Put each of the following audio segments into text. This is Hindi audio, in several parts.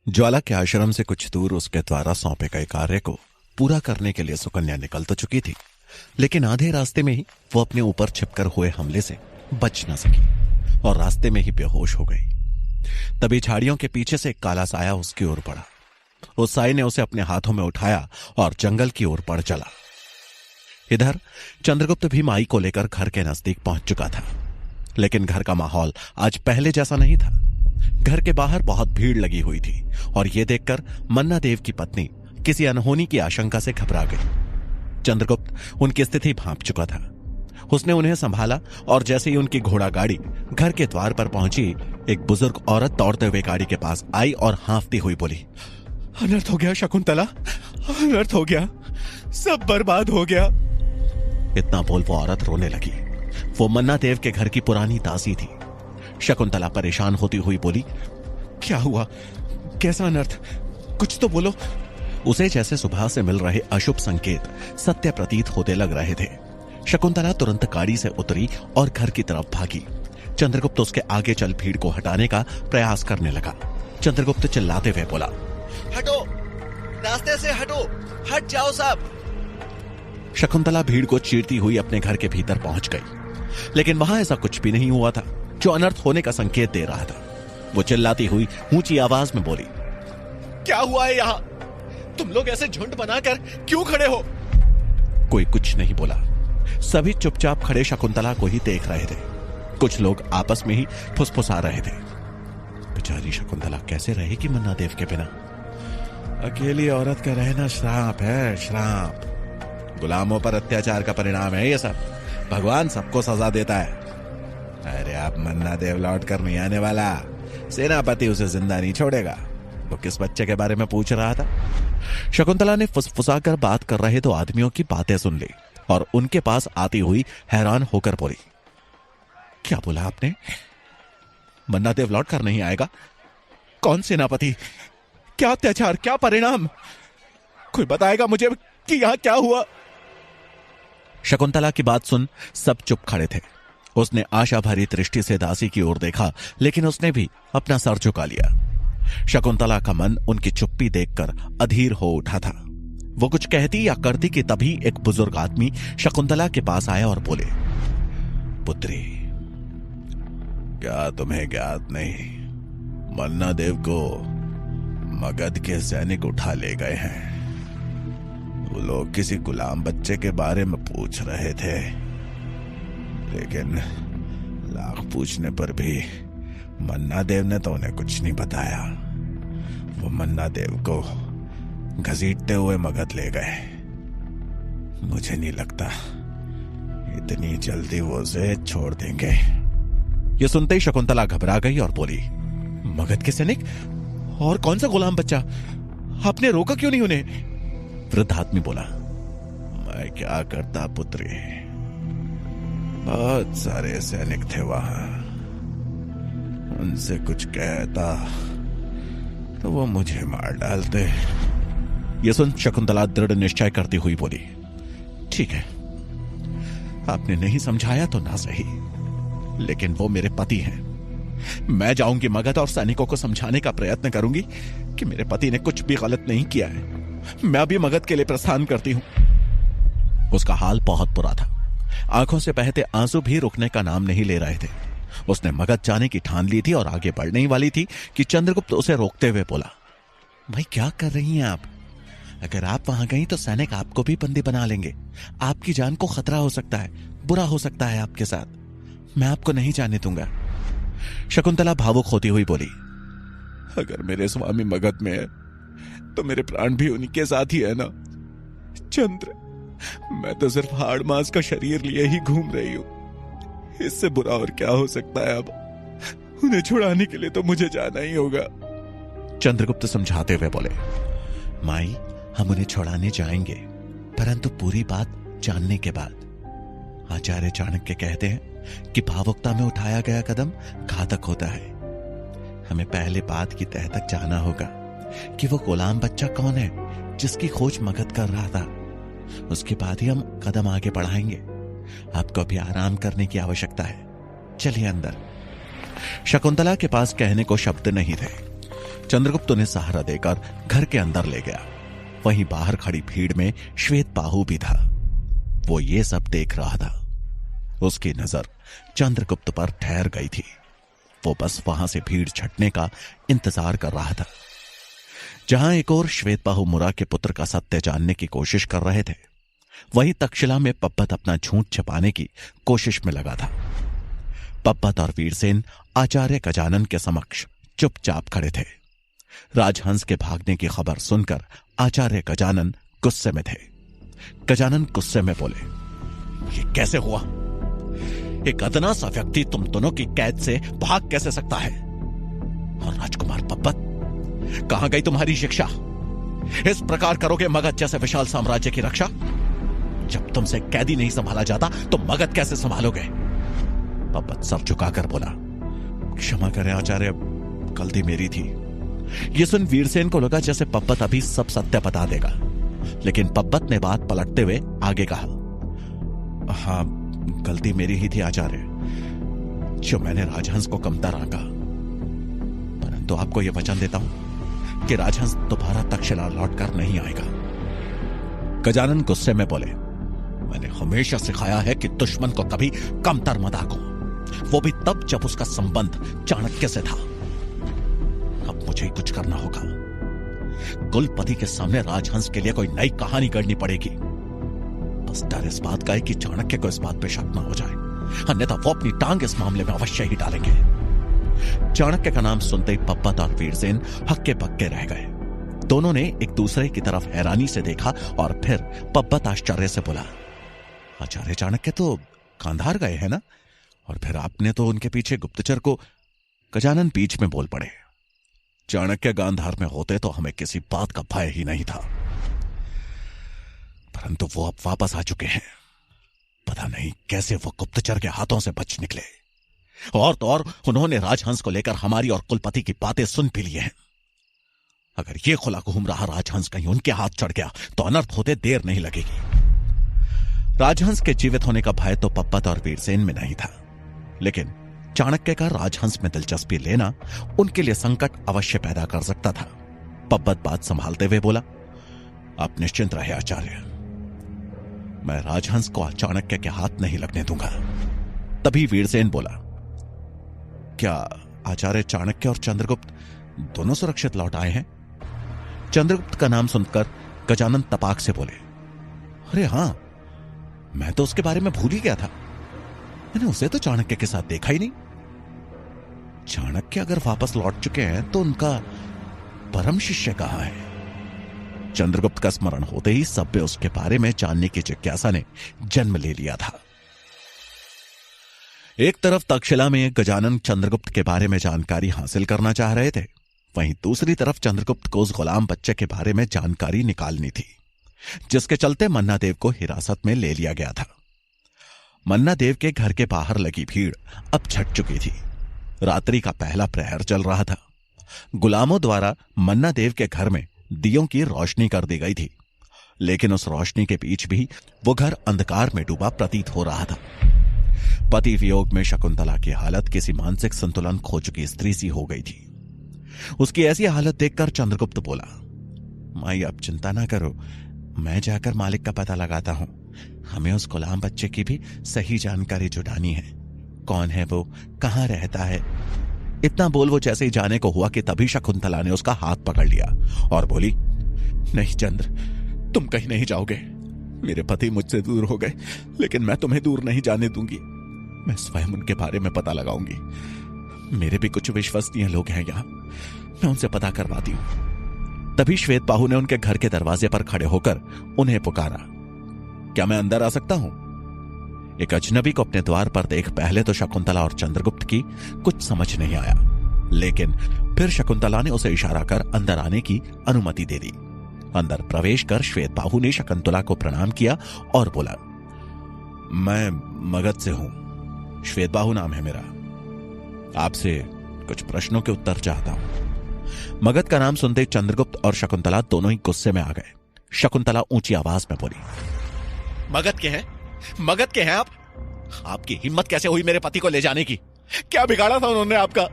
ज्वाला के आश्रम से कुछ दूर उसके द्वारा सौंपे गए कार्य को पूरा करने के लिए सुकन्या निकल तो चुकी थी, लेकिन आधे रास्ते में ही वो अपने ऊपर छिपकर हुए हमले से बच न सकी और रास्ते में ही बेहोश हो गई। तभी झाड़ियों के पीछे से एक काला साया उसकी ओर बढ़ा। उस साये ने उसे अपने हाथों में उठाया और जंगल की ओर बढ़ चला। इधर चंद्रगुप्त भी माई को लेकर घर के नजदीक पहुंच चुका था, लेकिन घर का माहौल आज पहले जैसा नहीं था। घर के बाहर बहुत भीड़ लगी हुई थी और यह देखकर मन्ना देव की पत्नी किसी अनहोनी की आशंका से घबरा गई। चंद्रगुप्त उनकी स्थिति भांप चुका था। उसने उन्हें संभाला और जैसे ही उनकी घोड़ा गाड़ी घर के द्वार पर पहुंची, एक बुजुर्ग औरत दौड़ते हुए गाड़ी के पास आई और हांफती हुई बोली, अनर्थ हो गया शकुंतला, अनर्थ हो गया, सब बर्बाद हो गया। इतना बोल वो औरत रोने लगी। वो मन्ना देव के घर की पुरानी दासी थी। शकुंतला परेशान होती हुई बोली, क्या हुआ, कैसा अनर्थ, कुछ तो बोलो। उसे जैसे सुबह से मिल रहे अशुभ संकेत सत्य प्रतीत होते लग रहे थे। शकुंतला तुरंत गाड़ी से उतरी और घर की तरफ भागी। चंद्रगुप्त उसके आगे चल भीड़ को हटाने का प्रयास करने लगा। चंद्रगुप्त चिल्लाते हुए बोला, हटो, रास्ते से हटो, हट जाओ सब। शकुंतला भीड़ को चीरती हुई अपने घर के भीतर पहुंच गई, लेकिन वहां ऐसा कुछ भी नहीं हुआ था जो अनर्थ होने का संकेत दे रहा था। वो चिल्लाती हुई ऊंची आवाज में बोली, क्या हुआ है यहां? तुम लोग ऐसे झुंड बनाकर क्यों खड़े हो? कोई कुछ नहीं बोला। सभी चुपचाप खड़े शकुंतला को ही देख रहे थे। कुछ लोग आपस में ही फुसफुसा रहे थे, बेचारी शकुंतला कैसे रहेगी मन्ना देव के बिना? अकेली औरत का रहना श्राप है, श्राप। गुलामों पर अत्याचार का परिणाम है ये सब। भगवान सबको सजा देता है। अरे आप मन्ना देव लौट कर नहीं आने वाला, सेनापति उसे जिंदा नहीं छोड़ेगा। वो किस बच्चे के बारे में पूछ रहा था? शकुंतला ने फुसफुसाकर बात कर रहे दो आदमियों की बातें सुन ली और उनके पास आती हुई हैरान होकर बोली, क्या बोला आपने? मन्ना देव लौट कर नहीं आएगा? कौन सेनापति? क्या अत्याचार, क्या परिणाम? कोई बताएगा मुझे कि यहां क्या हुआ? शकुंतला की बात सुन सब चुप खड़े थे। उसने आशा भरी दृष्टि से दासी की ओर देखा, लेकिन उसने भी अपना सर झुका लिया। शकुंतला का मन उनकी चुप्पी देखकर अधीर हो उठा था। वो कुछ कहती या करती कि तभी एक बुजुर्ग आदमी शकुंतला के पास आया और बोले, पुत्री, क्या तुम्हें ज्ञात नहीं, मन्ना देव को मगध के सैनिक उठा ले गए हैं। वो लोग किसी गुलाम बच्चे के बारे में पूछ रहे थे, लेकिन लाख पूछने पर भी मन्ना देव ने तो उन्हें कुछ नहीं बताया। वो मन्ना देव को घसीटते हुए मगध ले गए। मुझे नहीं लगता इतनी जल्दी वो उसे छोड़ देंगे। ये सुनते ही शकुंतला घबरा गई और बोली, मगध के सैनिक? और कौन सा गुलाम बच्चा? आपने रोका क्यों नहीं उन्हें? वृद्ध आदमी बोला, मैं क्या करता पुत्री, बहुत सारे सैनिक थे वहां। उनसे कुछ कहता तो वो मुझे मार डालते। ये सुन शकुंतला दृढ़ निश्चय करती हुई बोली, ठीक है, आपने नहीं समझाया तो ना सही, लेकिन वो मेरे पति हैं। मैं जाऊंगी मगध और सैनिकों को समझाने का प्रयत्न करूंगी कि मेरे पति ने कुछ भी गलत नहीं किया है। मैं अभी मगध के लिए प्रस्थान करती हूं। उसका हाल बहुत बुरा था। आंखों से बहते आंसू भी रुकने का नाम नहीं ले रहे थे। उसने मगध जाने की ठान ली थी और आगे बढ़ने ही वाली थी कि चंद्रगुप्त उसे रोकते हुए बोला, भाई क्या कर रही हैं आप? अगर आप वहां गई तो सैनिक आपको भी बंदी बना लेंगे। आपकी जान को खतरा हो सकता है, बुरा हो सकता है आपके साथ। मैं आपको नहीं जाने दूंगा। शकुंतला भावुक होती हुई बोली, अगर मेरे स्वामी मगध में है तो मेरे प्राण भी उन्हीं के साथ ही है ना चंद्र। मैं तो सिर्फ हाड़ मांस का शरीर लिए ही घूम रही हूं। इससे बुरा और क्या हो सकता है? अब उन्हें छुड़ाने के लिए तो मुझे जाना ही होगा। चंद्रगुप्त समझाते हुए बोले, माई, हम उन्हें छुड़ाने जाएंगे, परंतु पूरी बात जानने के बाद। आचार्य चाणक्य कहते हैं कि भावुकता में उठाया गया कदम घातक होता है। हमें पहले बात की तह तक जाना होगा कि वो गुलाम बच्चा कौन है जिसकी खोज मगध कर रहा था। उसके बाद ही हम कदम आगे बढ़ाएंगे। आपको अभी आराम करने की आवश्यकता है। चलिए अंदर। शकुंतला के पास कहने को शब्द नहीं थे। चंद्रगुप्त उन्हें सहारा देकर घर के अंदर ले गया। वहीं बाहर खड़ी भीड़ में श्वेतबाहु भी था। वो ये सब देख रहा था। उसकी नजर चंद्रगुप्त पर ठहर गई थी। वो बस वहां से भीड़ छटने का इंतजार कर रहा था। जहां एक और श्वेतबाहु मुरा के पुत्र का सत्य जानने की कोशिश कर रहे थे, वहीं तक्षशिला में पब्बत अपना झूठ छिपाने की कोशिश में लगा था। पब्बत और वीरसेन आचार्य गजानन के समक्ष चुपचाप खड़े थे। राजहंस के भागने की खबर सुनकर आचार्य गजानन गुस्से में थे। गजानन गुस्से में बोले, ये कैसे हुआ? एक अदना सा व्यक्ति तुम दोनों की कैद से भाग कैसे सकता है? और राजकुमार पब्बत, कहां गई तुम्हारी शिक्षा? इस प्रकार करोगे मगध जैसे विशाल साम्राज्य की रक्षा? जब तुमसे कैदी नहीं संभाला जाता तो मगध कैसे संभालोगे? पब्बत सर झुकाकर बोला, क्षमा करें आचार्य, गलती मेरी थी। यह सुन वीरसेन को लगा जैसे पब्बत अभी सब सत्य बता देगा, लेकिन पब्बत ने बात पलटते हुए आगे कहा, हां, गलती मेरी ही थी आचार्य, जो मैंने राजहंस को कमतर आंका। परंतु आपको यह वचन देता हूं कि राजहंस दोबारा तक्षशिला लौटकर नहीं आएगा। गजानन गुस्से में बोले, मैंने हमेशा सिखाया है कि दुश्मन को कभी कमतर मत आंको, वो भी तब जब उसका संबंध चाणक्य से था। अब मुझे ही कुछ करना होगा। कुलपति के सामने राजहंस के लिए कोई नई कहानी गढ़नी पड़ेगी। बस डर इस बात का है कि चाणक्य को इस बात पे शक न हो जाए, अन्यथा वो अपनी टांग इस मामले में अवश्य ही डालेंगे। चाणक्य का नाम सुनते ही पब्बत और वीरसेन हक्के बक्के रह गए। दोनों ने एक दूसरे की तरफ हैरानी से देखा और फिर पब्बत आश्चर्य से बोला, आचार्य चाणक्य तो गांधार गए हैं ना? और फिर आपने तो उनके पीछे गुप्तचर को। गजानन बीच में बोल पड़े, चाणक्य गांधार में होते तो हमें किसी बात का भय ही नहीं था, परंतु वो अब वापस आ चुके हैं। पता नहीं कैसे वो गुप्तचर के हाथों से बच निकले। और तो और उन्होंने राजहंस को लेकर हमारी और कुलपति की बातें सुन भी ली हैं। अगर ये खुला घूम रहा राजहंस कहीं उनके हाथ चढ़ गया तो अनर्थ होते देर नहीं लगेगी। राजहंस के जीवित होने का भय तो पब्बत और वीरसेन में नहीं था, लेकिन चाणक्य का राजहंस में दिलचस्पी लेना उनके लिए संकट अवश्य पैदा कर सकता था। पब्बत बात संभालते हुए बोला, आप निश्चिंत रहे आचार्य, मैं राजहंस को चाणक्य के हाथ नहीं लगने दूंगा। तभी वीरसेन बोला, क्या आचार्य चाणक्य और चंद्रगुप्त दोनों सुरक्षित लौट आए हैं? चंद्रगुप्त का नाम सुनकर गजानन तपाक से बोले, अरे हां, मैं तो उसके बारे में भूल ही गया था। मैंने उसे तो चाणक्य के साथ देखा ही नहीं। चाणक्य अगर वापस लौट चुके हैं तो उनका परम शिष्य कहां है? चंद्रगुप्त का स्मरण होते ही सब उसके बारे में जानने की जिज्ञासा ने जन्म ले लिया था। एक तरफ तक्षशिला में गजानन चंद्रगुप्त के बारे में जानकारी हासिल करना चाह रहे थे, वहीं दूसरी तरफ चंद्रगुप्त को उस गुलाम बच्चे के बारे में जानकारी निकालनी थी, जिसके चलते मन्ना देव को हिरासत में ले लिया गया था। मन्ना देव के घर के बाहर लगी भीड़ अब छट चुकी थी। रात्रि का पहला प्रहर चल रहा था। गुलामों द्वारा मन्ना देव के घर में दियों की रोशनी कर दी गई थी, लेकिन उस रोशनी के बीच भी वो घर अंधकार में डूबा प्रतीत हो रहा था। पति वियोग में शकुंतला की हालत किसी मानसिक संतुलन खो चुकी स्त्री सी हो गई थी। उसकी ऐसी हालत देखकर चंद्रगुप्त बोला, माई आप चिंता ना करो, मैं जाकर मालिक का पता लगाता हूं। हमें उस गुलाम बच्चे की भी सही जानकारी जुटानी है। कौन है वो, कहां रहता है? इतना बोल वो जैसे ही जाने को हुआ कि तभी शकुंतला ने उसका हाथ पकड़ लिया और बोली, नहीं चंद्र, तुम कहीं नहीं जाओगे। मेरे पति मुझसे दूर हो गए, लेकिन मैं तुम्हें दूर नहीं जाने दूंगी। मैं स्वयं उनके बारे में पता लगाऊंगी। मेरे भी कुछ विश्वसनीय लोग हैं यहां, मैं उनसे पता करवाती हूं। तभी श्वेतबाहु ने उनके घर के दरवाजे पर खड़े होकर उन्हें पुकारा, क्या मैं अंदर आ सकता हूं? एक अजनबी को अपने द्वार पर देख पहले तो शकुंतला और चंद्रगुप्त की कुछ समझ नहीं आया, लेकिन फिर शकुंतला ने उसे इशारा कर अंदर आने की अनुमति दे दी। अंदर प्रवेश कर श्वेतबाहु ने शकुंतला को प्रणाम किया और बोला, मैं मगध से हूं, श्वेतबाहु नाम है मेरा। आपसे कुछ प्रश्नों के उत्तर चाहता हूं। मगध का नाम सुनते चंद्रगुप्त और शकुंतला दोनों ही गुस्से में आ गए। शकुंतला ऊंची आवाज में बोली, मगध के हैं? मगध के हैं आप? आपकी हिम्मत कैसे हुई मेरे पति को ले जाने की? क्या बिगाड़ा था उन्होंने आपका?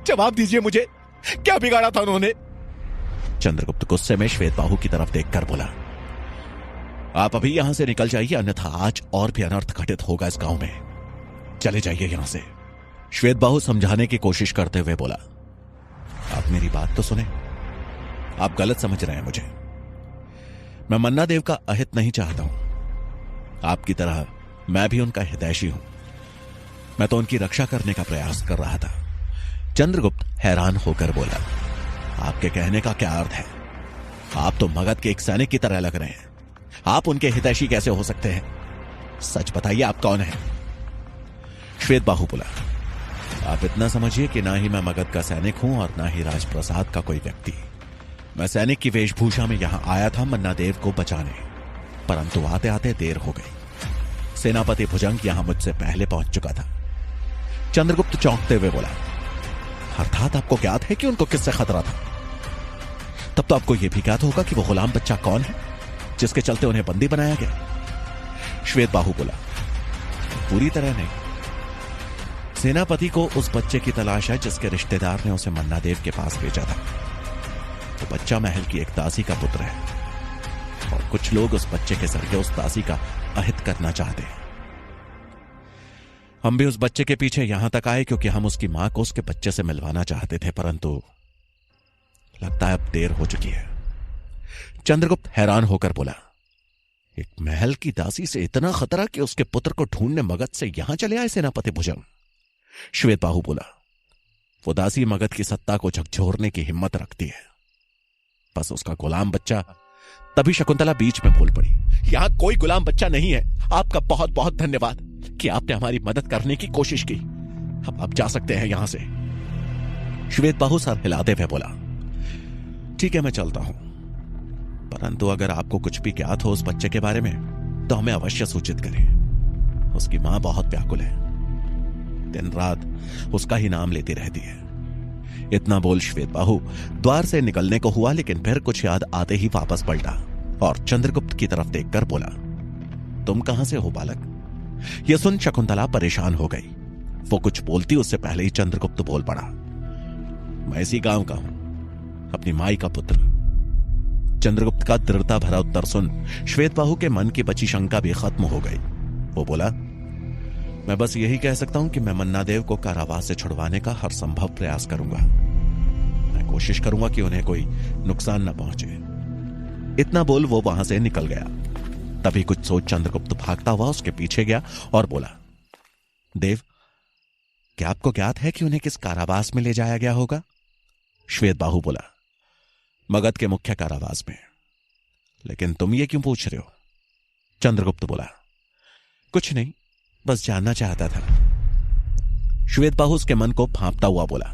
जवाब दीजिए मुझे, क्या बिगाड़ा था उन्होंने? चंद्रगुप्त गुस्से में श्वेत बाहु की तरफ देखकर बोला, आप अभी यहां से निकल जाइए, अन्यथा आज और भी अनर्थ घटित होगा इस गांव में। चले जाइए यहां से। श्वेत बाहु समझाने की कोशिश करते हुए बोला, आप मेरी बात तो सुने। आप गलत समझ रहे हैं मुझे। मैं मन्ना देव का अहित नहीं चाहता हूं। आपकी तरह मैं भी उनका हितैषी हूं। मैं तो उनकी रक्षा करने का प्रयास कर रहा था। चंद्रगुप्त हैरान होकर बोला, आपके कहने का क्या अर्थ है? आप तो मगध के एक सैनिक की तरह लग रहे हैं। आप उनके हितैषी कैसे हो सकते हैं? सच बताइए, आप कौन हैं? श्वेत बाहु बोला, आप इतना समझिए कि ना ही मैं मगध का सैनिक हूं और ना ही राजप्रसाद का कोई व्यक्ति। मैं सैनिक की वेशभूषा में यहां आया था मन्ना देव को बचाने, परंतु आते आते देर हो गई। सेनापति भुजंग यहां मुझसे पहले पहुंच चुका था। चंद्रगुप्त चौंकते हुए बोला, अर्थात आपको ज्ञात है कि उनको किससे खतरा था? तब तो आपको यह भी ज्ञात होगा कि वो गुलाम बच्चा कौन है जिसके चलते उन्हें बंदी बनाया गया। श्वेत बाहु बोला, पूरी तरह नहीं। सेनापति को उस बच्चे की तलाश है जिसके रिश्तेदार ने उसे मन्ना देव के पास भेजा था। वो बच्चा महल की एक दासी का पुत्र है और कुछ लोग उस बच्चे के जरिए उस दासी का अहित करना चाहते हैं। हम भी उस बच्चे के पीछे यहां तक आए क्योंकि हम उसकी मां को उसके बच्चे से मिलवाना चाहते थे, परंतु लगता है अब देर हो चुकी है। चंद्रगुप्त हैरान होकर बोला, एक महल की दासी से इतना खतरा कि उसके पुत्र को ढूंढने मगध से यहां चले आए सेनापति भुजंग? श्वेत बाहु बोला, वो दासी मगध की सत्ता को झकझोरने की हिम्मत रखती है, बस उसका गुलाम बच्चा। तभी शकुंतला बीच में बोल पड़ी, यहां कोई गुलाम बच्चा नहीं है। आपका बहुत बहुत धन्यवाद कि आपने हमारी मदद करने की कोशिश की। अब आप जा सकते हैं यहां से। श्वेत बाहु सर हिलाते हुए बोला, ठीक है, मैं चलता हूं, परंतु अगर आपको कुछ भी ज्ञात हो उस बच्चे के बारे में तो हमें अवश्य सूचित करें। उसकी मां बहुत व्याकुल है, दिन रात उसका ही नाम लेती रहती है। इतना बोल श्वेत बाहु द्वार से निकलने को हुआ, लेकिन फिर कुछ याद आते ही वापस पलटा और चंद्रगुप्त की तरफ देखकर बोला, तुम कहां से हो बालक? यह सुन शकुंतला परेशान हो गई। वो कुछ बोलती उससे पहले ही चंद्रगुप्त बोल पड़ा, मैं इसी गांव का हूं, अपनी माई का पुत्र। चंद्रगुप्त का दृढ़ता भरा उत्तर सुन श्वेत बाहु के मन की बची शंका भी खत्म हो गई। वो बोला, मैं बस यही कह सकता हूं कि मैं मन्ना देव को कारावास से छुड़वाने का हर संभव प्रयास करूंगा। मैं कोशिश करूंगा कि उन्हें कोई नुकसान न पहुंचे। इतना बोल वो वहां से निकल गया। तभी कुछ सोच चंद्रगुप्त भागता हुआ उसके पीछे गया और बोला, देव, क्या आपको ज्ञात है कि उन्हें किस कारावास में ले जाया गया होगा? श्वेत बाहु बोला, मगध के मुख्य कारावास में। लेकिन तुम ये क्यों पूछ रहे हो? चंद्रगुप्त बोला, कुछ नहीं, बस जानना चाहता था। श्वेत बाहु उसके मन को भांपता हुआ बोला,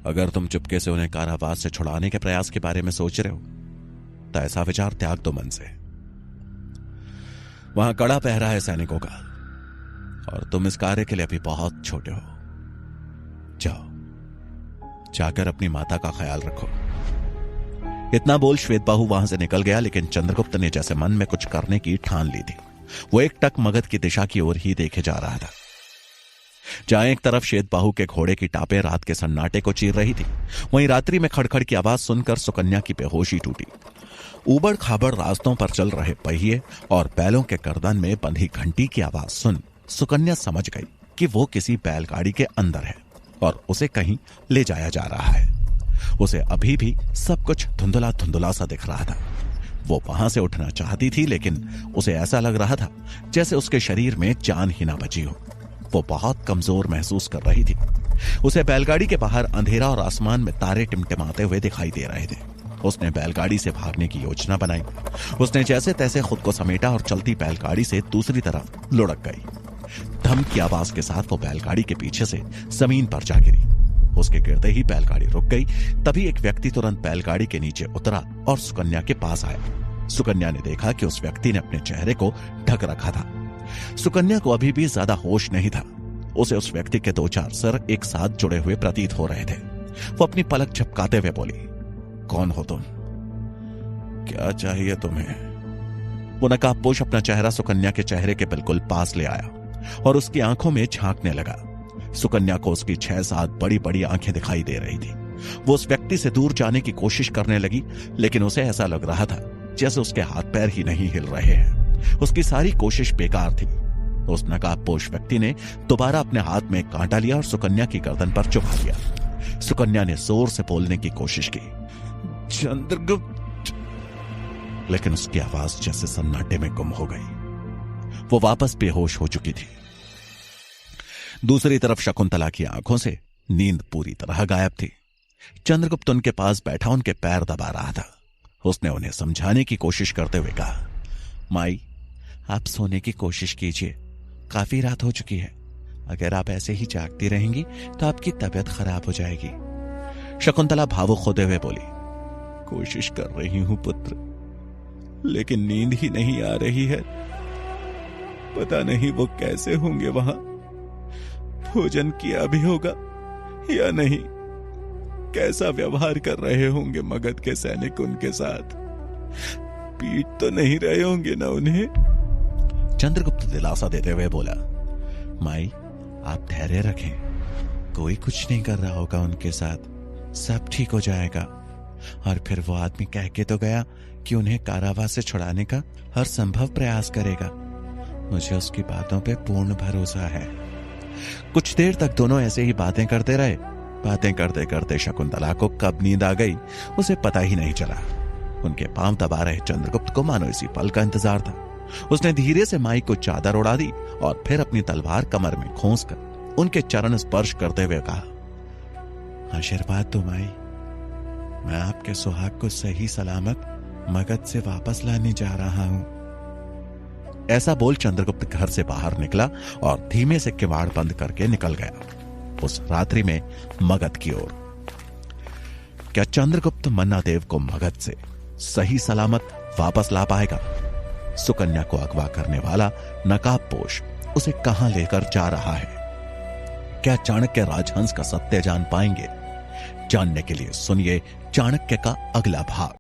अगर तुम चुपके से उन्हें कारावास से छुड़ाने के प्रयास के बारे में सोच रहे हो तो ऐसा विचार त्याग दो मन से। वहां कड़ा पहरा है सैनिकों का और तुम इस कार्य के लिए अभी बहुत छोटे हो। जाओ, जाकर अपनी माता का ख्याल रखो। इतना बोल श्वेत बाहु वहां से निकल गया, लेकिन चंद्रगुप्त ने जैसे मन में कुछ करने की ठान ली थी। वो एक टक मगध की दिशा की ओर ही देखे जा रहा था। जहां एक तरफ श्वेत बाहु के घोड़े की टापें रात के सन्नाटे को चीर रही थी, वहीं रात्रि में खड़खड़ की आवाज सुनकर सुकन्या की बेहोशी टूटी। ऊबड़ खाबड़ रास्तों पर चल रहे पहिए और बैलों के गर्दन में बंधी घंटी की आवाज सुन सुकन्या समझ गई कि वो किसी बैलगाड़ी के अंदर है और उसे कहीं ले जाया जा रहा है। उसे अभी भी सब कुछ धुंधला धुंधला सा दिख रहा था। वो वहां से उठना चाहती थी, लेकिन उसे ऐसा लग रहा था जैसे उसके शरीर में जान ही ना बची हो। वो बहुत कमजोर महसूस कर रही थी। उसे बैलगाड़ी के बाहर अंधेरा और आसमान में तारे टिमटिमाते हुए दिखाई दे रहे थे। उसने बैलगाड़ी से भागने की योजना बनाई। उसने जैसे तैसे खुद को समेटा और चलती बैलगाड़ी से दूसरी तरफ लुढ़क गई। धम की आवाज के साथ वो बैलगाड़ी के पीछे से जमीन पर जा गिरी। उसके गिरते ही बैलगाड़ी रुक गई। तभी एक व्यक्ति तुरंत बैलगाड़ी के नीचे उतरा और सुकन्या के पास आया। सुकन्या ने देखा कि उस व्यक्ति ने अपने चेहरे को ढक रखा था। सुकन्या को अभी भी ज्यादा होश नहीं था। उसे उस व्यक्ति के 2-4 सिर एक साथ जुड़े हुए प्रतीत हो रहे थे। वो अपनी पलक झपकाते हुए बोली, कौन हो तुम? क्या चाहिए तुम्हें? वो नकाबपोश अपना चेहरा सुकन्या के चेहरे के बिल्कुल पास ले आया और उसकी आंखों में झांकने लगा। सुकन्या को उसकी 6-7 बड़ी बड़ी आंखें दिखाई दे रही थी। वो उस व्यक्ति से दूर जाने की कोशिश करने लगी, लेकिन उसे ऐसा लग रहा था जैसे उसके हाथ पैर ही नहीं हिल रहे हैं। उसकी सारी कोशिश बेकार थी। उस नकाबपोश व्यक्ति ने दोबारा अपने हाथ में एक कांटा लिया और सुकन्या की गर्दन पर चुभा लिया। सुकन्या ने जोर से बोलने की कोशिश की, चंद्रगुप्त, लेकिन उसकी आवाज जैसे सन्नाटे में गुम हो गई। वो वापस बेहोश हो चुकी थी। दूसरी तरफ शकुंतला की आंखों से नींद पूरी तरह गायब थी। चंद्रगुप्त उनके पास बैठा उनके पैर दबा रहा था। उसने उन्हें समझाने की कोशिश करते हुए कहा, माई, आप सोने की कोशिश कीजिए, काफी रात हो चुकी है। अगर आप ऐसे ही जागती रहेंगी तो आपकी तबीयत खराब हो जाएगी। शकुंतला भावुक होते हुए बोली, कोशिश कर रही हूं पुत्र, लेकिन नींद ही नहीं आ रही है। पता नहीं वो कैसे होंगे वहां, भोजन किया भी होगा या नहीं, कैसा व्यवहार कर रहे होंगे मगध के सैनिक उनके साथ, पीट तो नहीं रहे होंगे ना उन्हें। चंद्रगुप्त दिलासा देते हुए बोला, माई, आप धैर्य रखें, कोई कुछ नहीं कर रहा होगा उनके साथ, सब ठीक हो जाएगा। और फिर वो आदमी कह के तो गया कि उन्हें कारावास से छुड़ाने का हर संभव प्रयास करेगा। मुझे उसकी बातों पे पूर्ण भरोसा है। कुछ देर तक दोनों ऐसे ही बातें करते रहे। बातें करते करते शकुंतला को कब नींद आ गई उसे पता ही नहीं चला। उनके पांव दबा रहे चंद्रगुप्त को मानो इसी पल का इंतजार था। उसने धीरे से माई को चादर उड़ा दी और फिर अपनी तलवार कमर में खोंसकर उनके चरण स्पर्श करते हुए कहा, आशीर्वाद दो माई, मैं आपके सुहाग को सही सलामत मगध से वापस लाने जा रहा हूं। ऐसा बोल चंद्रगुप्त घर से बाहर निकला और धीमे से किवाड़ बंद करके निकल गया, उस रात्रि में मगध की ओर। क्या चंद्रगुप्त मन्नादेव को मगध से सही सलामत वापस ला पाएगा? सुकन्या को अगवा करने वाला नकाबपोश उसे कहां लेकर जा रहा है? क्या चाणक्य राजहंस का सत्य जान पाएंगे? जानने के लिए सुनिए चाणक्य का अगला भाग।